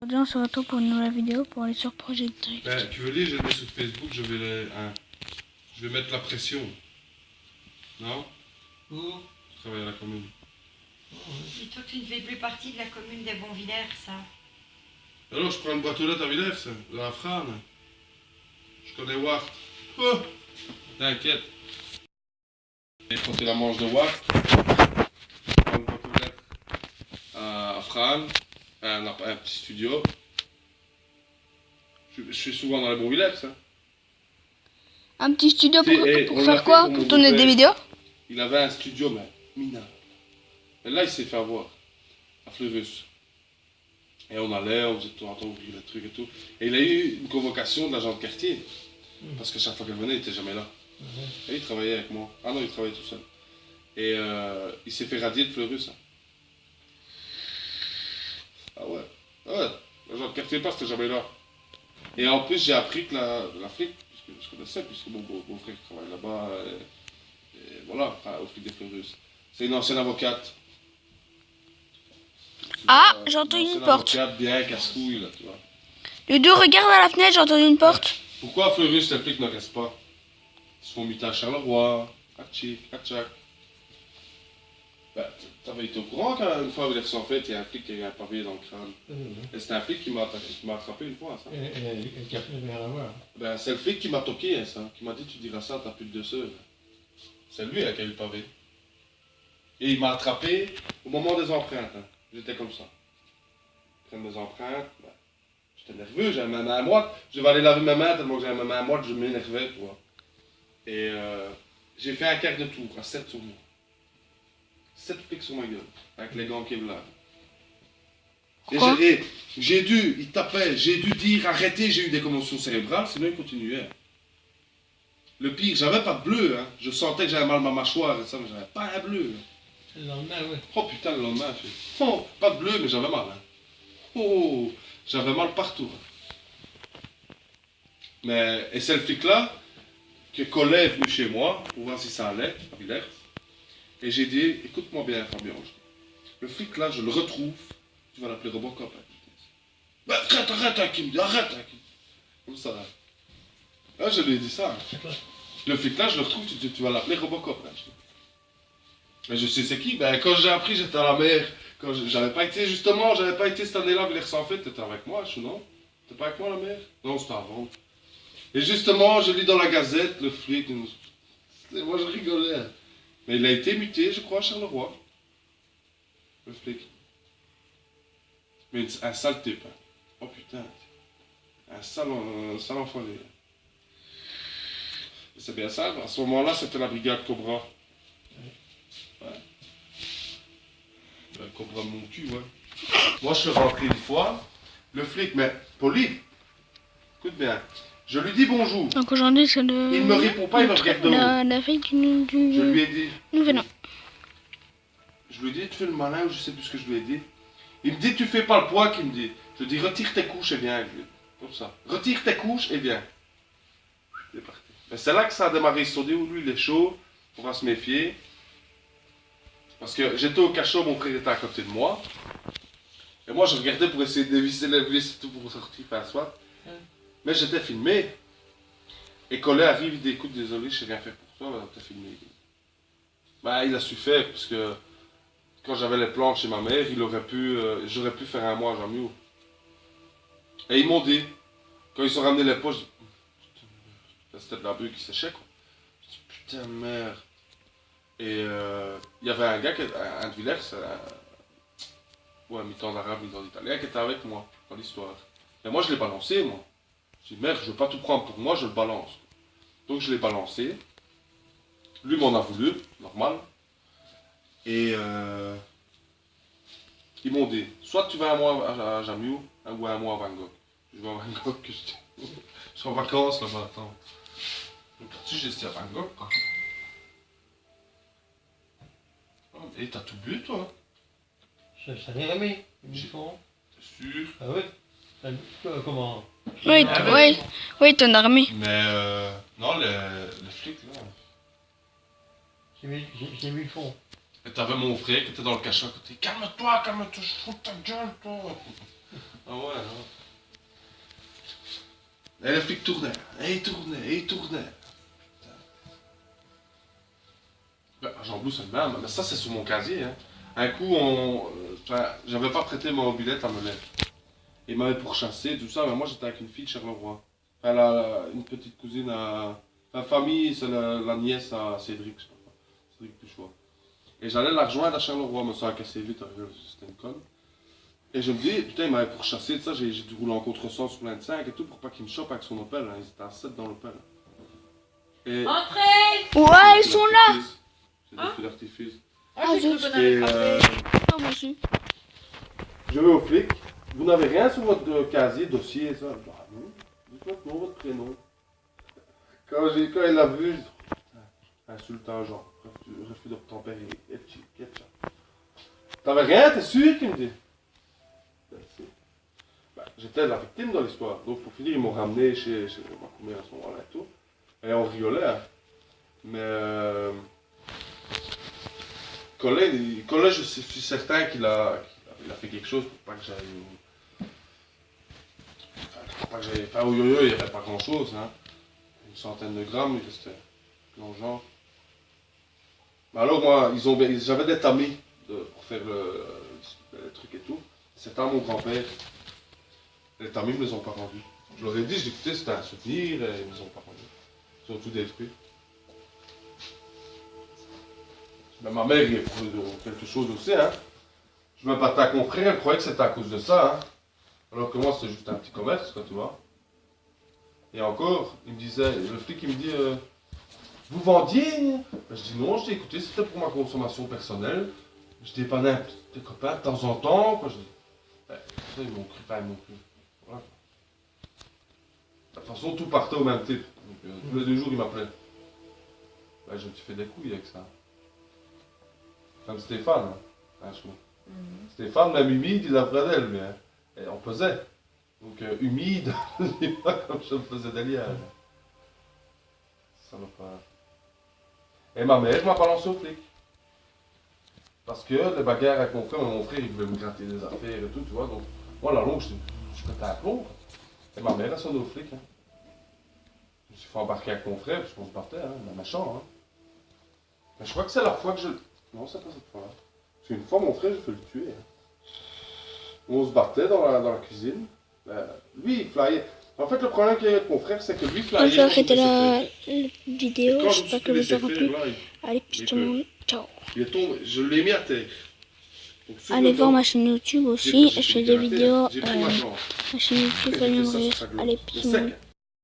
Aujourd'hui, on se retrouve pour une nouvelle vidéo pour aller sur Projet Drift. Ben, tu veux lire, je le mets sur Facebook, je vais mettre la pression. Non? Où? Je travaille à la commune. Dis-toi que tu ne fais plus partie de la commune des Bonvillers, ça. Alors, je prends une boîte aux lettres à Villers, ça, de la Frane. Je connais Wart. Oh! T'inquiète. J'ai frotté la manche de Wart. Je prends une boîte aux lettres à Frane, un petit studio. Je suis souvent dans les Bonvillers, ça. Un petit studio Si, et pour on l'a faire fait quoi? pour mon Pour tourner des beau-père. vidéos? Il avait un studio, mais minable. Et là, il s'est fait avoir, à Fleurus. Et on allait, on faisait de temps en temps ouvrir le truc et tout. Et il a eu une convocation de l'agent de quartier. Parce que chaque fois qu'elle venait, il n'était jamais là. Et il travaillait avec moi. Ah non, il travaillait tout seul. Et il s'est fait radier de Fleurus. Hein. Ah ouais. Ouais. L'agent de quartier pas, c'était jamais là. Et en plus, j'ai appris que la flic, puisque je connaissais, puisque mon beau-frère travaille là-bas. Et voilà, enfin, au flic des Fleurus. C'est une ancienne avocate. Ah, j'ai entendu une ancienne porte. avocate bien casse-couille, là, tu vois. Ludo, regarde à la fenêtre, j'ai entendu une porte. Pourquoi à Fleurus, les flics ne restent pas? Ils se font muter à Charleroi, à Tchic, à Tchac. Bah, t'avais été au courant qu'une fois, avec en fait, il y a un flic qui a eu un pavé dans le crâne. Et c'était un flic qui m'a attrapé une fois, ça. Et qui a plus rien à voir. Ben, c'est le flic qui m'a toqué, hein, ça. Qui m'a dit, tu diras ça à ta pute de sœur. C'est lui hein, qui a eu le pavé. Et il m'a attrapé au moment des empreintes. Hein. J'étais comme ça. Prendre mes empreintes, ben, j'étais nerveux, j'avais ma main à moi. Je devais aller laver ma main tellement que j'avais ma main à moi, je m'énervais, tu vois. Et j'ai fait un quart de tour, à 7 sur moi. 7 flics sur ma gueule, avec les gants Kevlar. Pourquoi? Et j'ai dû, il tapait, j'ai dû dire arrêtez, j'ai eu des commotions cérébrales, sinon il continuait. Le pire, j'avais pas de bleu, hein. Je sentais que j'avais mal à ma mâchoire et ça, mais j'avais pas un bleu. Hein. Le lendemain, oui. Oh putain, le lendemain, oh, pas de bleu, mais j'avais mal. Hein. Oh, j'avais mal partout. Hein. Mais, et c'est le flic-là que Collet est venu chez moi pour voir si ça allait, à Villers. Et j'ai dit, écoute-moi bien, Fabien. Le flic-là, je le retrouve, tu vas l'appeler Robocop. Hein. Bah, arrête, hein, Kim, arrête, hein, Kim. Comme ça. Hein. Ah, je lui ai dit ça. Hein. Le flic-là, je le retrouve, tu vas l'appeler Robocop. Hein. Mais je sais c'est qui. Ben, quand j'ai appris, j'étais à la mer. Quand j'avais pas été, justement, j'avais pas été cette année-là à Villers-en-Fait. T'étais avec moi, non? T'étais pas avec moi à la mer? Non, c'était avant. Et justement, je lis dans la Gazette, le flic. Moi, je rigolais. Hein. Mais il a été muté, je crois, à Charleroi. Le flic. Mais un sale type. Hein. Oh putain. Un sale enfoiré. C'est bien ça. À ce moment-là, c'était la brigade Cobra. Ouais. Le Cobra de mon cul, ouais. Moi, je suis rentré une fois. Le flic, mais poli. Écoute bien. Je lui dis bonjour. Donc aujourd'hui, c'est le. Il me répond pas, il me regarde de haut. La fille du. Je lui ai dit. Nous venons. Je lui ai dit, tu fais le malin ou je sais plus ce que je lui ai dit. Il me dit, tu fais pas le poids, qu'il me dit. Je lui dis, retire tes couches et viens. Comme ça. Retire tes couches et viens. Il est parti. Mais c'est là que ça a démarré. Ils se sont dit, lui, il est chaud. On va se méfier. Parce que j'étais au cachot, mon frère était à côté de moi. Et moi, je regardais pour essayer de dévisser les vis et tout pour sortir, faire soit. Mais j'étais filmé. Et Collet arrive, il dit, écoute, désolé, je sais rien faire pour toi, t'as filmé. Bah, il a su faire, parce que quand j'avais les plans chez ma mère, j'aurais pu faire un mois à Jamio. Et ils m'ont dit, quand ils ont ramené les poches, c'était de la bulle qui séchait, quoi. Je dis, putain, merde. Et il y avait un gars, un de Villers, un mi-temps d'arabe, mi-temps d'italien, qui était avec moi dans l'histoire. Et moi, je l'ai balancé, moi. Je dis, merde, je veux pas tout prendre pour moi, je le balance. Donc, je l'ai balancé. Lui m'en a voulu, normal. Et ils m'ont dit, soit tu vas un mois à Jamio, ou un mois à Van Gogh. Je vais à Van Gogh, je suis en vacances là-bas, attends. Donc là-dessus, j'ai resté à Van Gogh, quoi. Et t'as tout bu, toi? Ça n'est jamais. Ils font. T'es sûr? Ah oui. Comment? Oui, oui, oui, ton armée. Mais non, les flics, là. J'ai vu le fond. Et t'avais mon frère qui était dans le cachot à côté. Calme-toi, je fous ta gueule, toi. Ah ouais, non. Et le flic tournait, et il tournait, et il tournait. Ben, Jean Blou, c'est le même, mais ça, c'est sur mon casier. Hein. Un coup, j'avais pas prêté ma mobilette à Melette. Il m'avait pourchassé, tout ça, mais moi, j'étais avec une fille de Charleroi. Enfin, une petite cousine à... La famille, c'est la nièce à Cédric, je sais pas. Cédric Puchois. Et j'allais la rejoindre à Charleroi, mais ça a cassé vite, c'était une conne. Et je me dis, putain, il m'avait pourchassé, tout ça, j'ai dû rouler en contresens sur 25 et tout, pour pas qu'il me chope avec son Opel. Hein. Ils étaient à 7 dans l'Opel. Et... Entrez! Ouais, ils sont là. C'est des feux d'artifice. Ah, j'ai cru zut. qu'on avait Et parlé. Ah, moi aussi. je vais au flic. Vous n'avez rien sur votre casier, dossier, ça? Bah non. Dites-moi votre nom, votre prénom. Quand il l'a vu, insultant genre, refus d'obtempérer, et ça. T'avais rien, t'es sûr qu'il me dit? Ben, si. Ben, j'étais la victime dans l'histoire. Donc pour finir, ils m'ont ramené chez ma commune à ce moment-là et tout. Et on rigolait. Hein. Mais Collet, je suis certain qu'il a fait quelque chose pour pas que j'aille. Pour pas que j'aille. Enfin, au yo-yo, il n'y avait pas grand-chose. Hein. Une centaine de grammes, il restait. Dans le genre. Mais alors, moi, j'avais des tamis pour faire le truc et tout. C'était à mon grand-père. Les tamis ne me les ont pas rendus. Je leur ai dit, écoutez, c'était un souvenir, et ils ne me les ont pas rendus. Ils ont tout détruit. Mais ma mère, il est pour quelque chose aussi. Hein. Je me battais avec mon frère, elle croyait que c'était à cause de ça. Hein. Alors que moi, c'était juste un petit commerce, quoi, tu vois. Et encore, il me disait, le flic, il me dit, vous vendiez? Ben, je dis non, je dis écoutez, c'était pour ma consommation personnelle. Je dis pas des copains de temps en temps. Quoi. Je dis, ben, ça, ils m'ont cru pas non plus. Voilà. De toute façon, tout partait au même type. Donc, tous les 2 jours, il m'appelait. Ben, je me suis fait des couilles avec ça. Comme Stéphane, hein, franchement. Stéphane, même humide, il a pris d'elle, mais hein. Et on pesait. Donc, humide, je dis pas comme je me faisais des liages. Ça va pas. Et ma mère m'a balancé au flic. Parce que les bagarres avec mon frère, il voulait me gratter des affaires et tout, tu vois. Donc, moi, la longue, je pétais un plomb. Quoi. Et ma mère a sonné au flic. Hein. Je me suis fait embarquer avec mon frère, parce qu'on se battait, hein, mais méchant. Hein. Mais je crois que c'est la fois que je. Non, c'est pas cette fois-là. Parce qu'une fois, mon frère, j'ai fait le tuer. Hein. On se battait dans la cuisine. Lui, il flyait. En fait, le problème qu'il y a avec mon frère, c'est que lui flyait. Je vais arrêter la vidéo. Quand J'espère que vous aurez plu. Allez, puis tout le monde. Ciao. Il est tombé, je l'ai mis à terre. Donc, sur Allez le voir dos, ma chaîne YouTube aussi. j'ai Je fais pris des la terre, vidéos. j'ai pris ma jambe. Ma chaîne YouTube, Et j'ai fait Fabien ça sur Maurice. sa gueule. Allez, Mais puis tout le monde. sec.